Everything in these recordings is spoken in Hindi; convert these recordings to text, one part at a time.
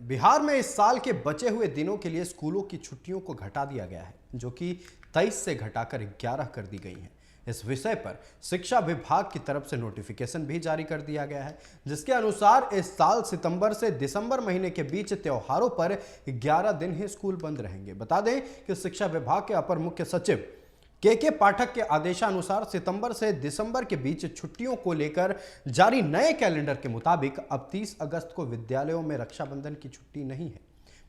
बिहार में इस साल के बचे हुए दिनों के लिए स्कूलों की छुट्टियों को घटा दिया गया है, जो कि 23 से घटाकर 11 कर दी गई हैं। इस विषय पर शिक्षा विभाग की तरफ से नोटिफिकेशन भी जारी कर दिया गया है, जिसके अनुसार इस साल सितंबर से दिसंबर महीने के बीच त्योहारों पर 11 दिन ही स्कूल बंद रहेंगे। बता दें कि शिक्षा विभाग के अपर मुख्य सचिव के पाठक के आदेशानुसार सितंबर से दिसंबर के बीच छुट्टियों को लेकर जारी नए कैलेंडर के मुताबिक अब 30 अगस्त को विद्यालयों में रक्षाबंधन की छुट्टी नहीं है।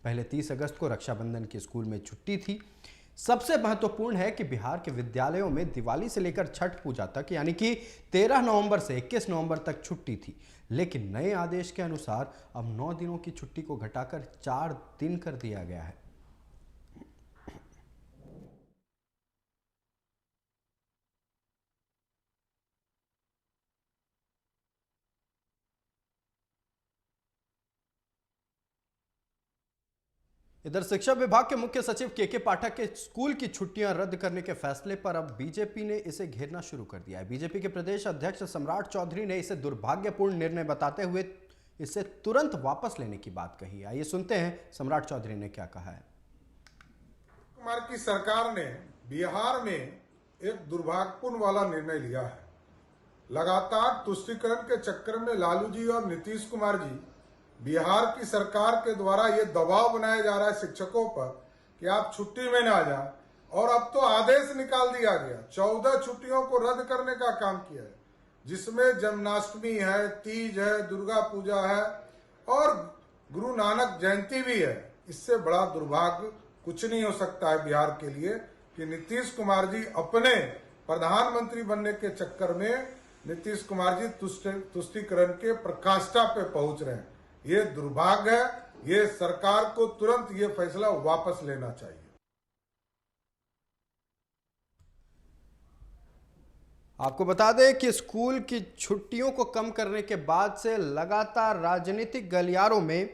पहले 30 अगस्त को रक्षाबंधन की स्कूल में छुट्टी थी। सबसे महत्वपूर्ण है कि बिहार के विद्यालयों में दिवाली से लेकर छठ पूजा तक यानी कि 13 नवंबर से 21 नवंबर तक छुट्टी थी, लेकिन नए आदेश के अनुसार अब 9 दिनों की छुट्टी को घटाकर 4 दिन कर दिया गया है। इधर शिक्षा विभाग के मुख्य सचिव के पाठक के स्कूल की छुट्टियां रद्द करने के फैसले पर अब बीजेपी ने इसे घेरना शुरू कर दिया है। बीजेपी के प्रदेश अध्यक्ष सम्राट चौधरी ने इसे दुर्भाग्यपूर्ण निर्णय बताते हुए इसे तुरंत वापस लेने की बात कही। आइए सुनते हैं सम्राट चौधरी ने क्या कहा है। कुमार की सरकार ने बिहार में एक दुर्भाग्यपूर्ण वाला निर्णय लिया है। लगातार तुष्टीकरण के चक्कर में लालू जी और नीतीश कुमार जी, बिहार की सरकार के द्वारा ये दबाव बनाया जा रहा है शिक्षकों पर कि आप छुट्टी में ना जाए, और अब तो आदेश निकाल दिया गया 14 छुट्टियों को रद्द करने का काम किया है, जिसमें जन्माष्टमी है, तीज है, दुर्गा पूजा है और गुरु नानक जयंती भी है। इससे बड़ा दुर्भाग्य कुछ नहीं हो सकता है बिहार के लिए कि नीतीश कुमार जी अपने प्रधानमंत्री बनने के चक्कर में नीतीश कुमार जी तुष्टीकरण के प्रकाष्ठा पे पहुंच रहे हैं। ये दुर्भाग्य है। ये सरकार को तुरंत ये फैसला वापस लेना चाहिए। आपको बता दें कि स्कूल की छुट्टियों को कम करने के बाद से लगातार राजनीतिक गलियारों में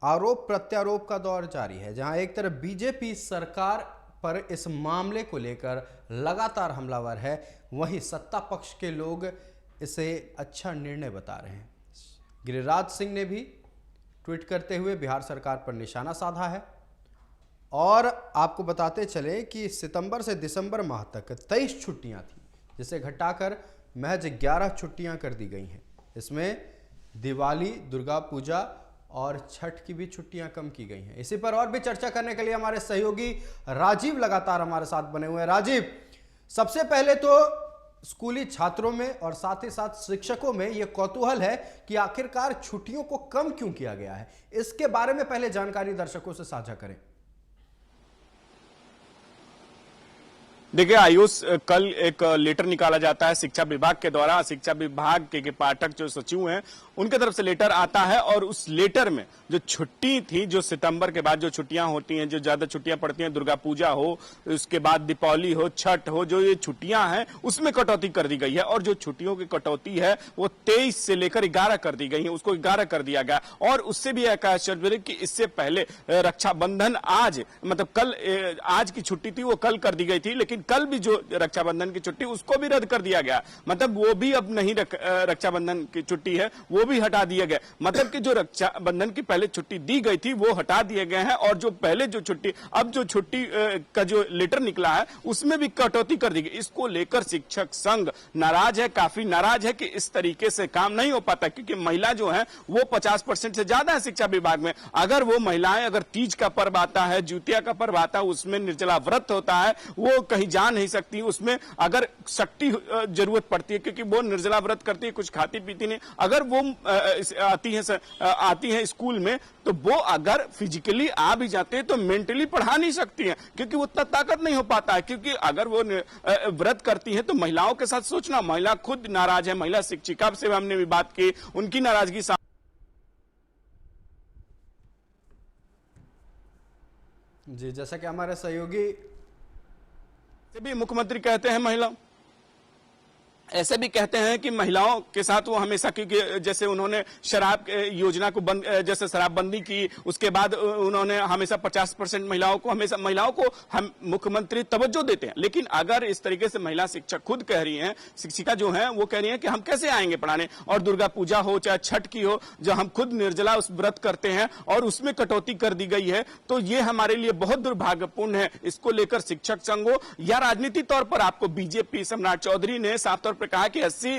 आरोप प्रत्यारोप का दौर जारी है, जहां एक तरफ बीजेपी सरकार पर इस मामले को लेकर लगातार हमलावर है, वहीं सत्ता पक्ष के लोग इसे अच्छा निर्णय बता रहे हैं। गिरिराज सिंह ने भी ट्वीट करते हुए बिहार सरकार पर निशाना साधा है और आपको बताते चले कि सितंबर से दिसंबर माह तक 23 छुट्टियां थी, जिसे घटाकर महज 11 छुट्टियां कर दी गई हैं। इसमें दिवाली, दुर्गा पूजा और छठ की भी छुट्टियां कम की गई हैं। इसी पर और भी चर्चा करने के लिए हमारे सहयोगी राजीव लगातार हमारे साथ बने हुए हैं। राजीव, सबसे पहले तो स्कूली छात्रों में और साथ ही साथ शिक्षकों में यह कौतूहल है कि आखिरकार छुट्टियों को कम क्यों किया गया है। इसके बारे में पहले जानकारी दर्शकों से साझा करें। देखिए आयुष, कल एक लेटर निकाला जाता है शिक्षा विभाग के द्वारा। शिक्षा विभाग के पाठक जो सचिव हैं उनके तरफ से लेटर आता है और उस लेटर में जो छुट्टी थी, जो सितंबर के बाद जो छुट्टियां होती हैं, जो ज्यादा छुट्टियां पड़ती हैं, दुर्गा पूजा हो, उसके बाद दीपावली हो, छठ हो, जो ये छुट्टियां हैं उसमें कटौती कर दी गई है। और जो छुट्टियों की कटौती है वो 23 से लेकर 11 कर दी गई है, उसको 11 कर दिया गया। और उससे भी एक आश्चर्य कि इससे पहले रक्षाबंधन आज मतलब कल, आज की छुट्टी थी वो कल कर दी गई थी, लेकिन कल भी जो रक्षाबंधन की छुट्टी उसको भी रद्द कर दिया गया। मतलब वो भी अब नहीं रक्षाबंधन की छुट्टी है वो भी हटा दिया गया। मतलब कि जो रक्षाबंधन की पहले छुट्टी दी गई थी वो हटा दिए गए हैं, और जो पहले जो छुट्टी, अब जो छुट्टी का जो लेटर निकला है उसमें भी कटौती कर दी गई। इसको लेकर शिक्षक संघ नाराज है, काफी नाराज है कि इस तरीके से काम नहीं हो पाता, क्योंकि महिला जो है वो 50% से ज्यादा है शिक्षा विभाग में। अगर वो महिलाएं, अगर तीज का पर्व आता है, ज्योतिया का पर्व आता है, उसमें निर्जला व्रत होता है, वो कहीं जा नहीं सकती, उसमें अगर शक्ति जरूरत पड़ती है क्योंकि वो निर्जला व्रत करती है, कुछ खाती पीती नहीं। अगर वो आती है स्कूल में, तो वो अगर फिजिकली आ भी जाते हैं तो मेंटली पढ़ा नहीं सकती हैं, क्योंकि उतना ताकत नहीं हो पाता है। क्योंकि अगर वो व्रत करती है तो महिलाओं के साथ सोचना, महिला खुद नाराज है। महिला शिक्षिका से हमने भी बात की, उनकी नाराजगी जी, जैसा कि हमारे सहयोगी भी मुख्यमंत्री कहते हैं महिला ऐसे भी कहते हैं कि महिलाओं के साथ वो हमेशा, क्योंकि जैसे उन्होंने शराब योजना को बंद, जैसे शराबबंदी की, उसके बाद उन्होंने हमेशा 50% महिलाओं को हम मुख्यमंत्री तवज्जो देते हैं। लेकिन अगर इस तरीके से महिला शिक्षक खुद कह रही हैं, शिक्षिका जो है वो कह रही हैं कि हम कैसे आएंगे पढ़ाने, और दुर्गा पूजा हो चाहे छठ की हो, जो हम खुद निर्जला उस व्रत करते हैं और उसमें कटौती कर दी गई है, तो ये हमारे लिए बहुत दुर्भाग्यपूर्ण है। इसको लेकर शिक्षक संघों या राजनीतिक तौर पर आपको बीजेपी सम्राट चौधरी ने साफ तौर पर कहा कि 80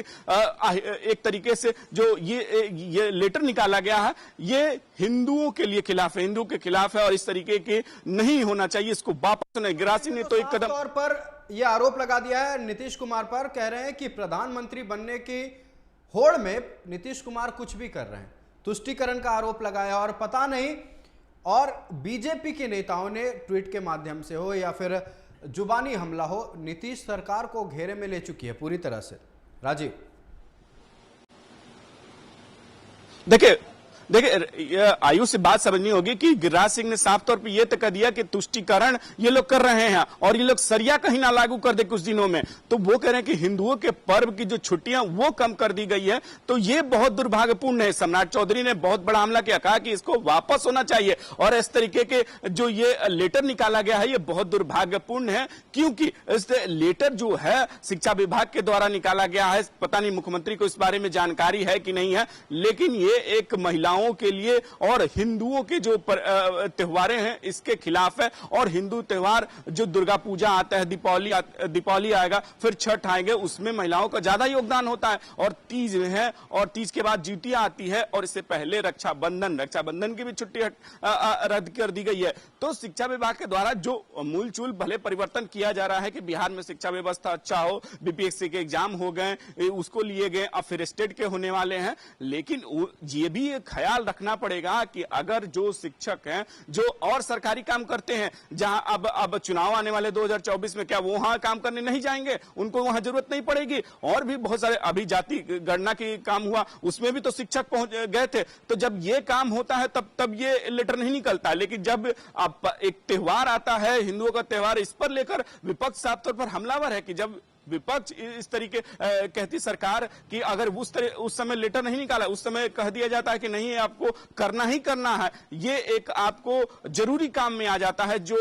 एक तरीके से जो ये लेटर निकाला गया है ये हिंदुओं के लिए खिलाफ है, हिंदुओं के खिलाफ है और इस तरीके के नहीं होना चाहिए, इसको वापस नहीं। गिरासी ने तो एक कदम तौर पर यह आरोप लगा दिया है नीतीश कुमार पर, कह रहे हैं कि प्रधानमंत्री बनने की होड़ में नीतीश कुमार कुछ भी कर रहे हैं, तुष्टीकरण का आरोप लगाया। और पता नहीं, और बीजेपी के नेताओं ने ट्वीट के माध्यम से हो या फिर जुबानी हमला हो, नीतीश सरकार को घेरे में ले चुकी है पूरी तरह से। राजीव, देखिए आयुष से बात समझनी होगी कि गिरिराज सिंह ने साफ तौर पे ये तक कह दिया कि तुष्टीकरण ये लोग कर रहे हैं और ये लोग सरिया कहीं ना लागू कर दे कुछ दिनों में, तो वो कह रहे हैं कि हिंदुओं के पर्व की जो छुट्टियां वो कम कर दी गई है, तो ये बहुत दुर्भाग्यपूर्ण है। सम्राट चौधरी ने बहुत बड़ा हमला किया, कहा कि इसको वापस होना चाहिए और इस तरीके के जो ये लेटर निकाला गया है ये बहुत दुर्भाग्यपूर्ण है, क्योंकि इस लेटर जो है शिक्षा विभाग के द्वारा निकाला गया है। पता नहीं मुख्यमंत्री को इस बारे में जानकारी है कि नहीं है, लेकिन ये एक महिलाओं के लिए और हिंदुओं के जो त्योहारें हैं इसके खिलाफ है। और हिंदू त्योहार जो दुर्गा पूजा आता है, दीपावली आएगा, फिर छठ आएंगे, उसमें महिलाओं का ज्यादा योगदान होता है। और तीज है, और तीज के बाद जितिया आती है, और इससे पहले रक्षाबंधन की भी छुट्टी रद्द कर दी गई है। तो शिक्षा विभाग के द्वारा जो मूलचूल भले परिवर्तन किया जा रहा है कि बिहार में शिक्षा व्यवस्था अच्छा हो, बीपीएससी के एग्जाम हो गए, उसको लिए गए, अब फिर स्टेट के होने वाले हैं, लेकिन ये भी एक ख्याल रखना पड़ेगा कि अगर जो शिक्षक हैं जो और सरकारी काम करते हैं, जहां अब चुनाव आने वाले 2024 में, क्या वो वहां काम करने नहीं जाएंगे? उनको वहां जरूरत नहीं पड़ेगी। और भी बहुत सारे, अभी जाति गणना की काम हुआ उसमें भी तो शिक्षक पहुंच गए थे। तो जब ये काम होता है तब ये लेटर नहीं निकलता। लेकिन जब अब एक त्योहार आता है, हिंदुओं का त्योहार, इस पर लेकर विपक्ष साफ तौर पर हमलावर है कि जब विपक्ष इस तरीके कहती सरकार कि अगर उस समय लेटर नहीं निकाला, उस समय कह दिया जाता है कि नहीं आपको करना ही करना है, ये एक आपको जरूरी काम में आ जाता है, जो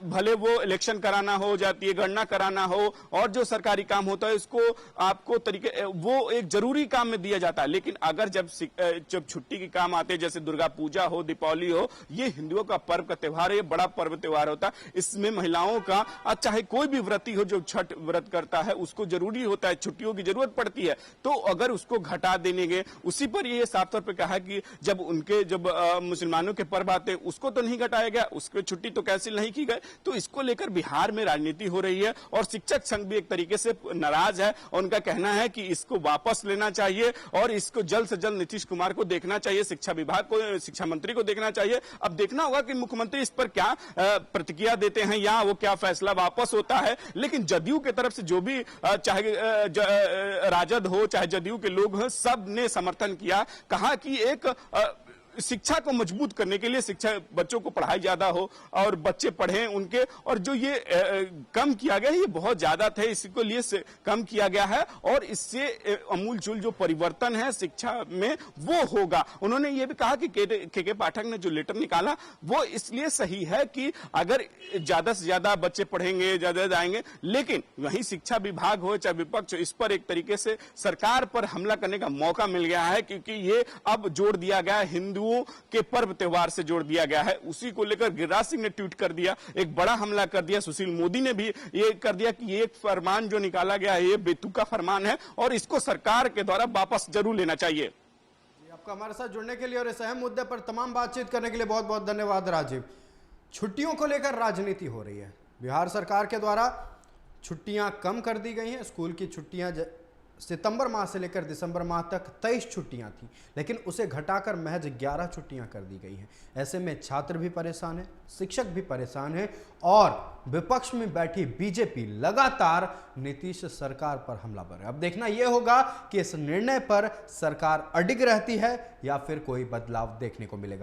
भले वो इलेक्शन कराना हो, जाती है गणना कराना हो, और जो सरकारी काम होता है उसको आपको तरीके वो एक जरूरी काम में दिया जाता है। लेकिन अगर जब छुट्टी के काम आते हैं, जैसे दुर्गा पूजा हो, दीपावली हो, ये हिंदुओं का पर्व का त्योहार है, बड़ा पर्व त्योहार होता है, इसमें महिलाओं का, चाहे कोई भी व्रती हो जो छठ व्रत है, उसको जरूरी होता है, छुट्टियों की जरूरत पड़ती है। तो अगर उसको घटा देने गए, उसी पर ये साफ तौर पे कहा कि जब मुसलमानों के पर्व आते हैं उसको तो नहीं घटाया गया, उसके छुट्टी तो कैंसिल नहीं की गई। तो इसको लेकर बिहार में राजनीति हो रही है और शिक्षक संघ भी एक तरीके से नाराज है और उनका कहना है कि इसको वापस लेना चाहिए और इसको जल्द से जल्द नीतीश कुमार को देखना चाहिए, शिक्षा विभाग को, शिक्षा मंत्री को देखना चाहिए। अब देखना होगा कि मुख्यमंत्री इस पर क्या प्रतिक्रिया देते हैं या वो क्या फैसला वापस होता है। लेकिन जदयू की तरफ से जो भी चाहे राजद हो चाहे जदयू के लोग हैं, सब ने समर्थन किया, कहा कि एक शिक्षा को मजबूत करने के लिए, शिक्षा बच्चों को पढ़ाई ज्यादा हो और बच्चे पढ़ें उनके, और जो ये कम किया गया है ये बहुत ज्यादा थे, इसको लिए से कम किया गया है और इससे अमूलचूल जो परिवर्तन है शिक्षा में वो होगा। उन्होंने ये भी कहा कि के पाठक ने जो लेटर निकाला वो इसलिए सही है कि अगर ज्यादा से ज्यादा बच्चे पढ़ेंगे, ज्यादा जाएंगे, लेकिन वही शिक्षा विभाग हो चाहे विपक्ष, इस पर एक तरीके से सरकार पर हमला करने का मौका मिल गया है, क्योंकि ये अब जोड़ दिया गया है, हिंदुओं के पर्व त्योहार से जोड़ दिया गया है। उसी को लेकर गिरिराज सिंह ने ट्वीट कर दिया, एक बड़ा हमला कर दिया। सुशील मोदी ने भी ये कर दिया कि ये फरमान जो निकाला गया है ये बेतुका फरमान है और इसको सरकार के द्वारा वापस जरूर लेना चाहिए। आपका हमारे साथ जुड़ने के लिए और इस अहम मुद्दे पर तमाम बातचीत करने के लिए बहुत बहुत धन्यवाद राजीव। छुट्टियों को लेकर राजनीति हो रही है, बिहार सरकार के द्वारा छुट्टियां कम कर दी गई हैं। स्कूल की छुट्टियां सितंबर माह से लेकर दिसंबर माह तक 23 छुट्टियां थी, लेकिन उसे घटाकर महज 11 छुट्टियां कर दी गई हैं। ऐसे में छात्र भी परेशान हैं, शिक्षक भी परेशान हैं और विपक्ष में बैठी बीजेपी लगातार नीतीश सरकार पर हमलावर है। अब देखना यह होगा कि इस निर्णय पर सरकार अडिग रहती है या फिर कोई बदलाव देखने को मिलेगा।